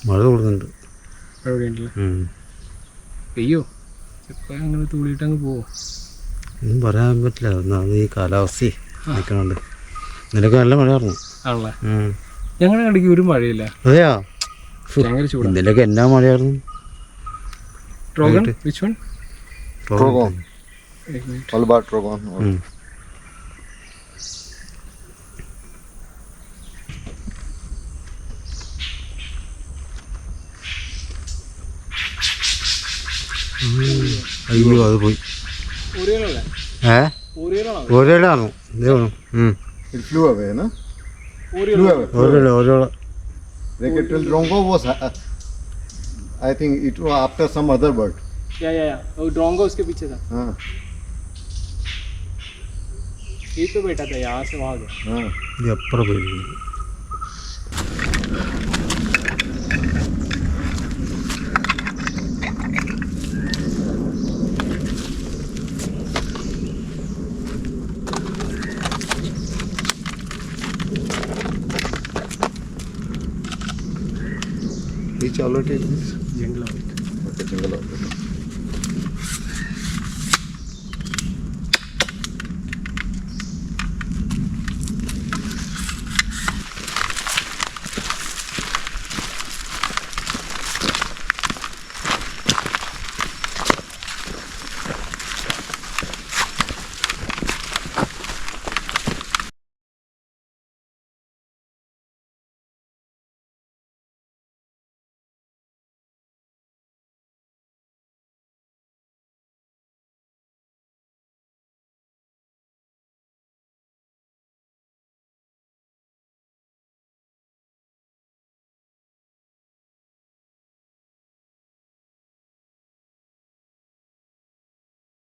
മഴ കൂടുന്നുണ്ട്. പെയ്യോ ഇപ്പം അങ്ങനെ തൂളിയിട്ടങ്ങ് പോവോ? ഒന്നും പറയാൻ പറ്റില്ല. ഒന്നാമത് ഈ കാലാവസ്ഥയെ നിൽക്കണുണ്ട്. ഇന്നലെയൊക്കെ നല്ല മഴയായിരുന്നു. ആണല്ലേ? ഞങ്ങളുടെ ഇടയ്ക്ക് ഒരു മഴയില്ല. അതെയോ? ഭയങ്കര ചൂടാ. ഇന്നലെയൊക്കെ എന്നാ മഴയായിരുന്നു. Trogon? Which one? Trogon. All about Trogon. അയ്യോ അത് പോയി. ഓരോളാണോ? It flew away, no? Flew away. ഓരോള. Like it will Drongo was, I think it was after some other bird. Yeah. वो ड्रोंगो उसके पीछे था. हाँ. ये तो बैठा था यहाँ से वहाँ गया. हाँ. ये अपर बोल. Which already is jungle. Okay, jungle.